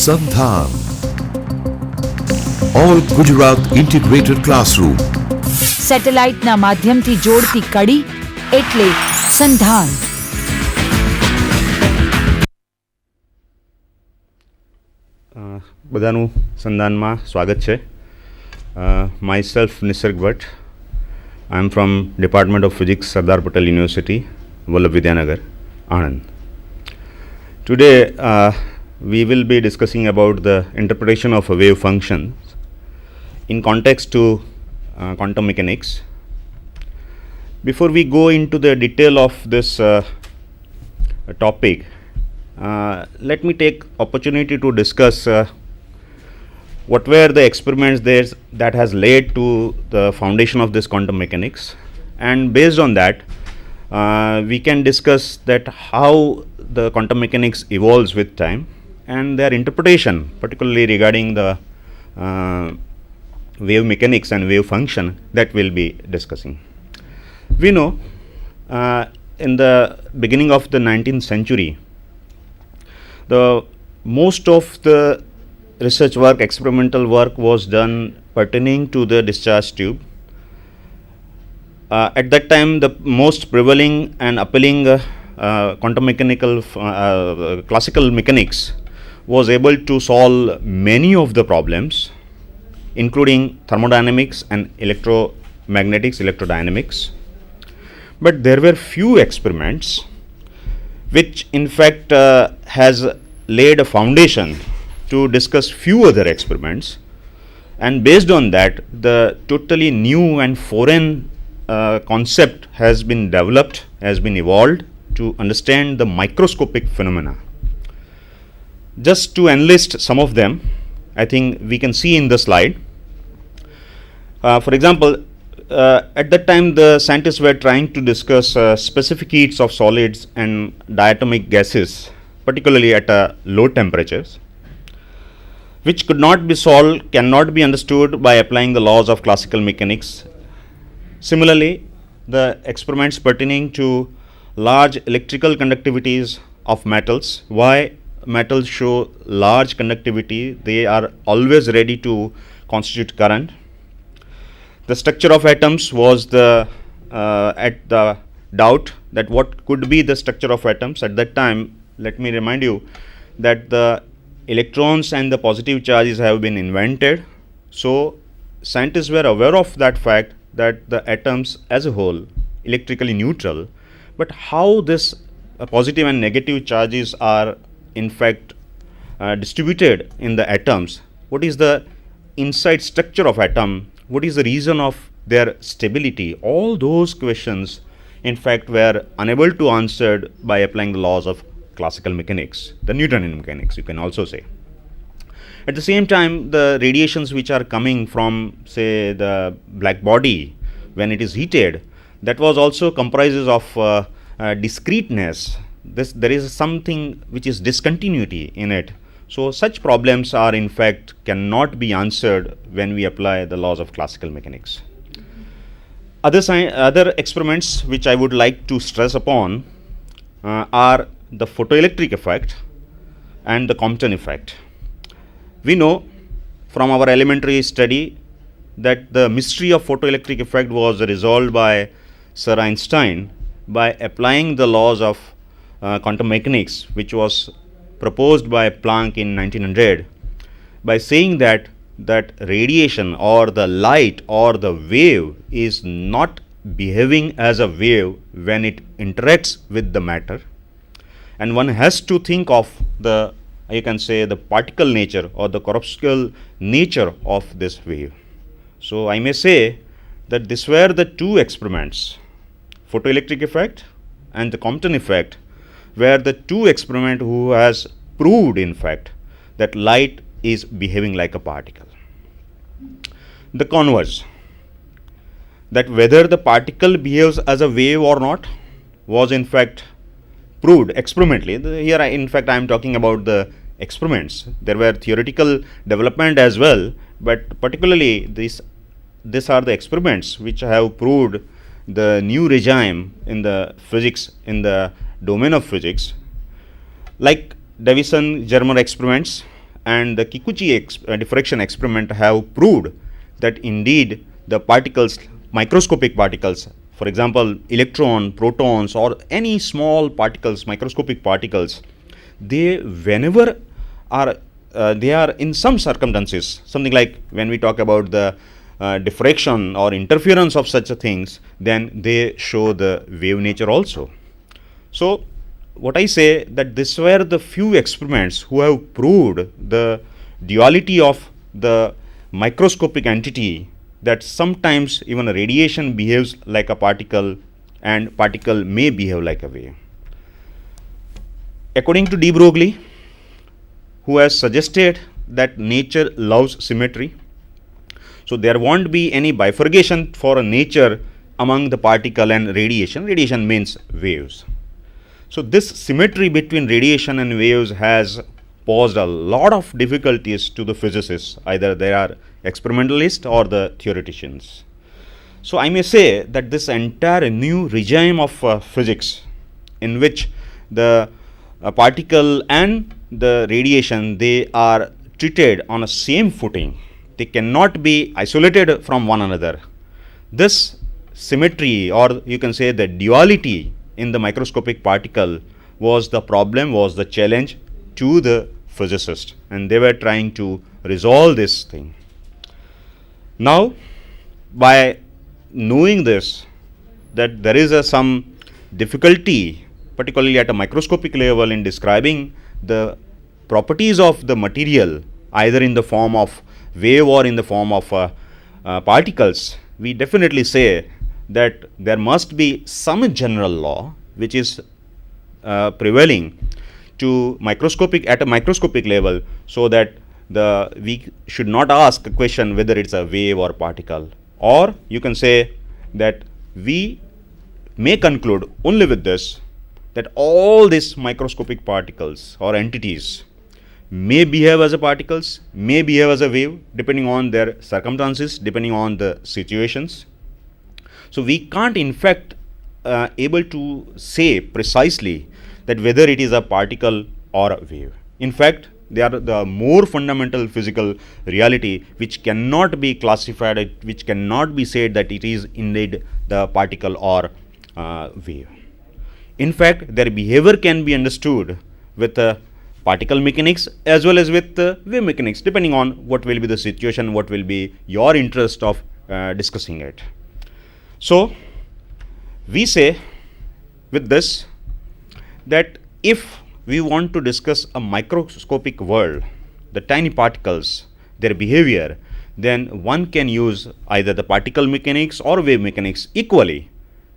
SANDHAN, All Gujarat Integrated Classroom. સેટેલાઇટના માધ્યમથી જોડતી કડી એટલે સંધાન. બધાનું સંધાનમાં સ્વાગત છે. Myself Nisarg Bhatt. I am from Department of Physics, Sardar Patel University, Vallabh Vidyanagar, Anand. Today we will be discussing about the interpretation of a wave function in context to quantum mechanics. Before we go into the detail of this topic, let me take opportunity to discuss what were the experiments that has led to the foundation of this quantum mechanics, and based on that we can discuss that how the quantum mechanics evolves with time and their interpretation, particularly regarding the wave mechanics and wave function, that we'll be discussing. We know in the beginning of the 19th century, the most of the research work, experimental work was done pertaining to the discharge tube. At that time, the most prevailing and appealing quantum mechanical classical mechanics was able to solve many of the problems, including thermodynamics and electrodynamics. But there were few experiments which in fact has laid a foundation to discuss few other experiments, and based on that the totally new and foreign concept has been developed, has been evolved to understand the microscopic phenomena. Just to enlist some of them, I think we can see in the slide. For example, at that time the scientists were trying to discuss specific heats of solids and diatomic gases, particularly at low temperatures, which could not be solved, cannot be understood by applying the laws of classical mechanics. Similarly, the experiments pertaining to large electrical conductivities of metals, why metals show large conductivity, they are always ready to constitute current. The structure of atoms was at the doubt that what could be the structure of atoms. At that time, let me remind you that the electrons and the positive charges have been invented. So scientists were aware of that fact that the atoms as a whole electrically neutral, but how this positive and negative charges are in fact distributed in the atoms, what is the inside structure of atom, what is the reason of their stability, all those questions in fact were unable to answered by applying the laws of classical mechanics, the Newtonian mechanics you can also say. At the same time, the radiations which are coming from say the black body when it is heated, that was also comprises of discreteness. There is something which is discontinuity in it. So such problems are in fact cannot be answered when we apply the laws of classical mechanics. Other experiments which I would like to stress upon are the photoelectric effect and the Compton effect. We know from our elementary study that the mystery of photoelectric effect was resolved by Sir Einstein by applying the laws of quantum mechanics, which was proposed by Planck in 1900, by saying that radiation or the light or the wave is not behaving as a wave when it interacts with the matter, and one has to think of the, you can say, the particle nature or the corpuscle nature of this wave. So I may say that these were the two experiments, photoelectric effect and the Compton effect, were the two experiments who has proved in fact that light is behaving like a particle. The converse, that whether the particle behaves as a wave or not, was in fact proved experimentally. Here in fact I am talking about the experiments. There were theoretical development as well, but particularly these are the experiments which have proved the new regime in the physics, in the domain of physics, like Davison Germer experiments and the Kikuchi diffraction experiment have proved that indeed the particles, microscopic particles, for example electron, protons, or any small particles, microscopic particles, they whenever are they are in some circumstances, something like when we talk about the diffraction or interference of such things, then they show the wave nature also. So what I say, that these were the few experiments who have proved the duality of the microscopic entity, that sometimes even a radiation behaves like a particle and particle may behave like a wave. According to de Broglie, who has suggested that nature loves symmetry, so there won't be any bifurcation for a nature among the particle and radiation. Radiation means waves. So this symmetry between radiation and waves has posed a lot of difficulties to the physicists, either they are experimentalists or the theoreticians. So I may say that this entire new regime of physics, in which the particle and the radiation, they are treated on a same footing, they cannot be isolated from one another. This symmetry, or you can say the duality in the microscopic particle, was the problem, was the challenge to the physicists, and they were trying to resolve this thing. Now, by knowing this, that there is some difficulty, particularly at a microscopic level, in describing the properties of the material, either in the form of wave or in the form of particles, we definitely say that there must be some general law which is prevailing to at a microscopic level, so that we should not ask a question whether it's a wave or particle, or you can say that we may conclude only with this, that all these microscopic particles or entities may behave as a particles, may behave as a wave, depending on their circumstances, depending on the situations. So we can't in fact able to say precisely that whether it is a particle or a wave. In fact, they are the more fundamental physical reality which cannot be classified, which cannot be said that it is indeed the particle or wave. In fact, their behavior can be understood with particle mechanics as well as with wave mechanics, depending on what will be the situation, what will be your interest of discussing it. So we say with this that if we want to discuss a microscopic world, the tiny particles, their behavior, then one can use either the particle mechanics or wave mechanics equally,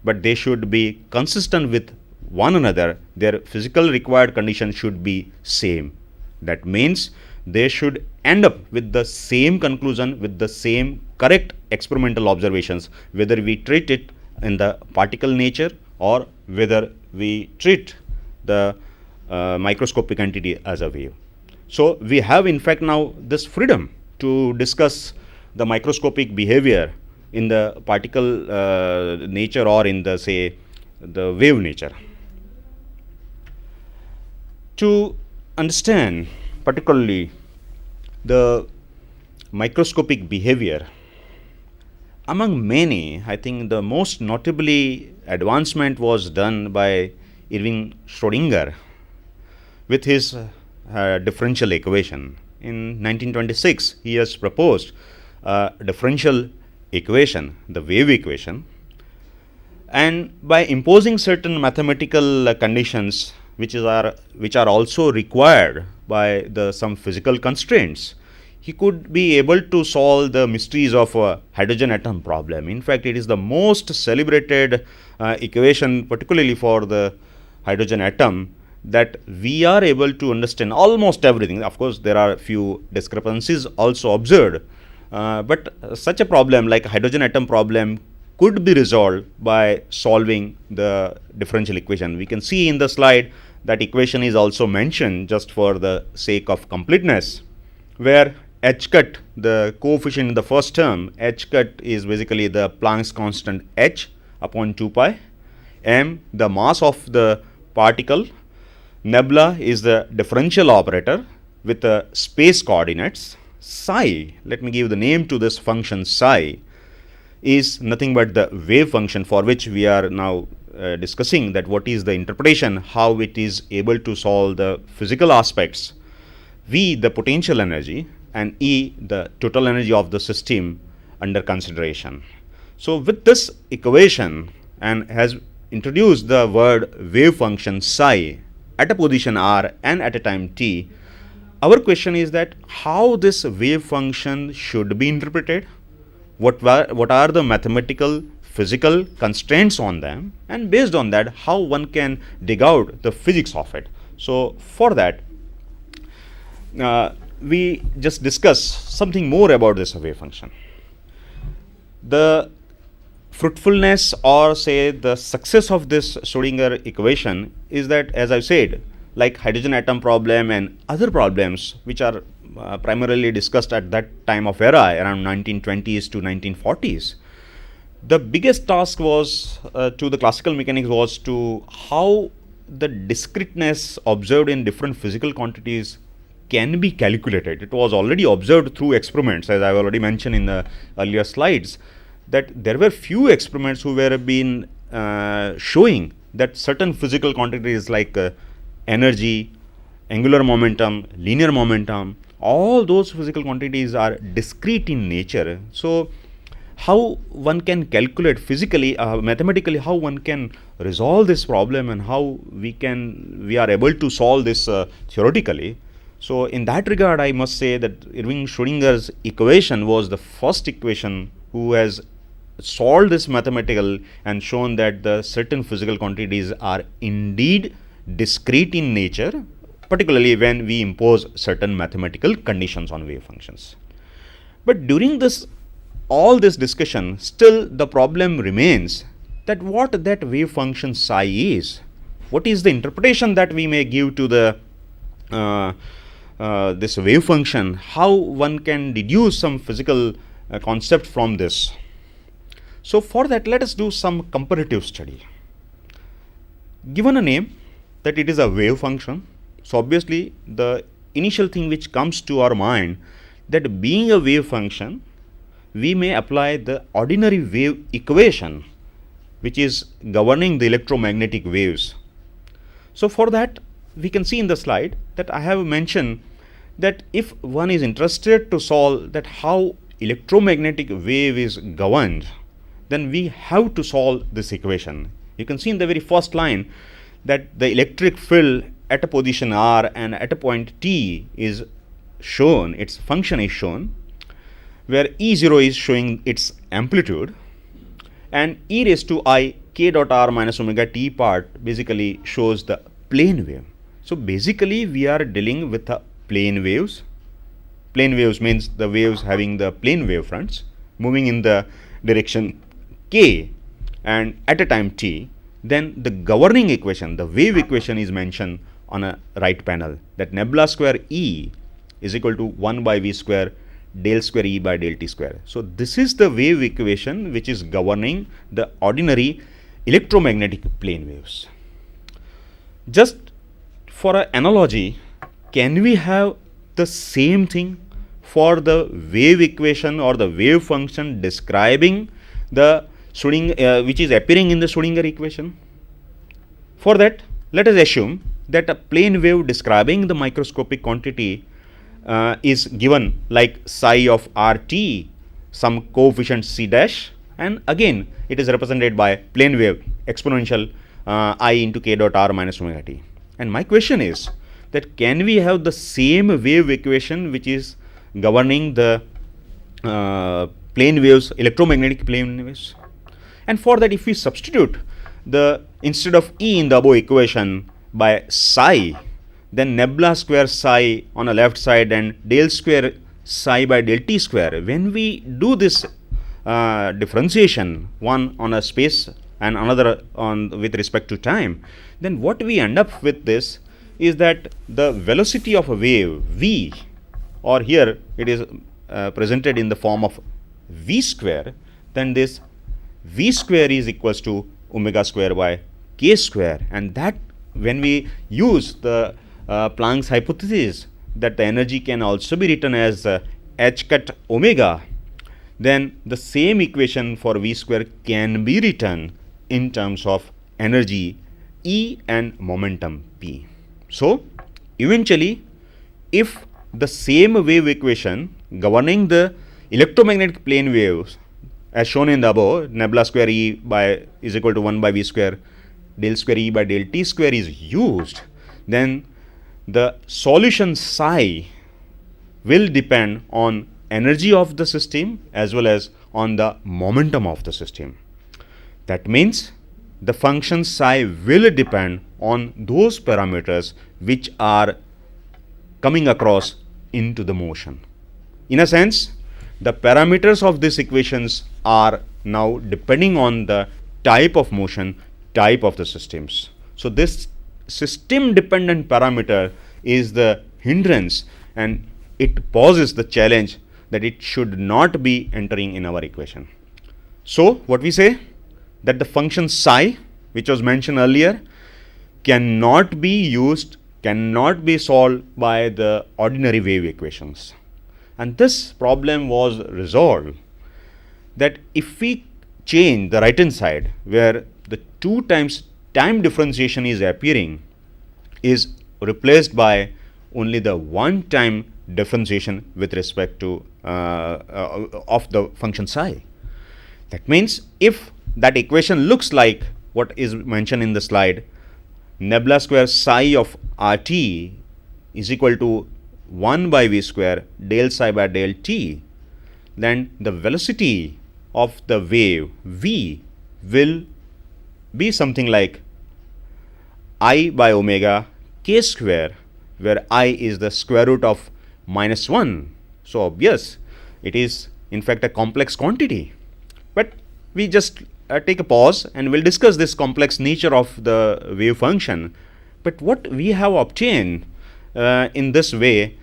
but they should be consistent with one another. Their physical required condition should be same. That means they should end up with the same conclusion, with the same correct experimental observations, whether we treat it in the particle nature or whether we treat the microscopic entity as a wave. So we have in fact now this freedom to discuss the microscopic behavior in the particle nature or in the say the wave nature. To understand particularly the microscopic behavior, among many, I think the most notably advancement was done by Erwin Schrödinger with his differential equation. In 1926, he has proposed a differential equation, the wave equation, and by imposing certain mathematical conditions which are also required by some physical constraints, he could be able to solve the mysteries of a hydrogen atom problem. In fact, it is the most celebrated equation, particularly for the hydrogen atom, that we are able to understand almost everything. Of course, there are few discrepancies also observed, but such a problem like hydrogen atom problem could be resolved by solving the differential equation. We can see in the slide that equation is also mentioned just for the sake of completeness, where h cut, the coefficient in the first term, h cut is basically the Planck's constant h upon 2 pi, m the mass of the particle, nebula is the differential operator, with space coordinates, psi, let me give the name to this function psi, is nothing but the wave function for which we are now discussing that what is the interpretation, how it is able to solve the physical aspects, V the potential energy, and E the total energy of the system under consideration. So with this equation and has introduced the word wave function psi at a position r and at a time t, our question is that how this wave function should be interpreted, what are the mathematical physical constraints on them, and based on that how one can dig out the physics of it. So for that we just discuss something more about this wave function. The fruitfulness or say the success of this Schrödinger equation is that, as I said, like hydrogen atom problem and other problems which are primarily discussed at that time of era around 1920s to 1940s, the biggest task was to the classical mechanics was to how the discreteness observed in different physical quantities can be calculated. It was already observed through experiments, as I have already mentioned in the earlier slides, that there were few experiments who were been showing that certain physical quantities like energy, angular momentum, linear momentum, all those physical quantities are discrete in nature. So how one can calculate physically, mathematically, how one can resolve this problem and how we are able to solve this theoretically. So in that regard, I must say that Erwin Schrödinger's equation was the first equation who has solved this mathematical and shown that the certain physical quantities are indeed discrete in nature, particularly when we impose certain mathematical conditions on wave functions. But during all this discussion, still the problem remains that what that wave function psi is. What is the interpretation that we may give to the this wave function, how one can deduce some physical concept from this. So for that, let us do some comparative study. Given a name that it is a wave function, so obviously the initial thing which comes to our mind that being a wave function, we may apply the ordinary wave equation which is governing the electromagnetic waves. So for that, we can see in the slide that I have mentioned that if one is interested to solve that how electromagnetic wave is governed, then we have to solve this equation. You can see in the very first line that the electric field at a position r and at a point t is shown, its function is shown, where E0 is showing its amplitude and e raised to I k dot r minus omega t part basically shows the plane wave. So basically we are dealing with a plane waves. Plane waves means the waves having the plane wave fronts moving in the direction k and at a time t. Then the governing equation, the wave equation, is mentioned on a right panel, that nebula square E is equal to 1 by v square del square E by del t square. So this is the wave equation which is governing the ordinary electromagnetic plane waves. Just for an analogy, can we have the same thing for the wave equation or the wave function describing the Schrödinger, which is appearing in the Schrödinger equation? For that, let us assume that a plane wave describing the microscopic quantity is given like psi of RT, some coefficient C dash, and again it is represented by plane wave exponential I into k dot r minus omega t. And my question is that can we have the same wave equation which is governing the plane waves, electromagnetic plane waves? And for that, if we substitute the instead of E in the above equation by psi, then nebula square psi on the left side and del square psi by del t square, when we do this differentiation, one on a space and another on with respect to time, then what we end up with this is that the velocity of a wave v, or here it is presented in the form of v square, then this v square is equals to omega square by k square, and that when we use the Planck's hypothesis, that the energy can also be written as h cut omega, then the same equation for v square can be written in terms of energy E and momentum P. So, eventually, if the same wave equation governing the electromagnetic plane waves as shown in the above, nebula square E by is equal to 1 by v square del square E by del t square is used, then the solution psi will depend on energy of the system as well as on the momentum of the system. That means the function psi will depend on those parameters which are coming across into the motion. In a sense, the parameters of these equations are now depending on the type of motion, type of the systems. So, this system dependent parameter is the hindrance, and it poses the challenge that it should not be entering in our equation. So, what we say that the function psi, which was mentioned earlier, cannot be used, cannot be solved by the ordinary wave equations. And this problem was resolved that if we change the right hand side where the 2 times time differentiation is appearing is replaced by only the 1 time differentiation with respect to of the function psi. That means if that equation looks like what is mentioned in the slide, nebula square psi of RT is equal to 1 by v square del psi by del t, then the velocity of the wave v will be something like I by omega k square, where I is the square root of -1. So, obvious it is in fact a complex quantity, but we just take a pause and we will discuss this complex nature of the wave function. But what we have obtained in this way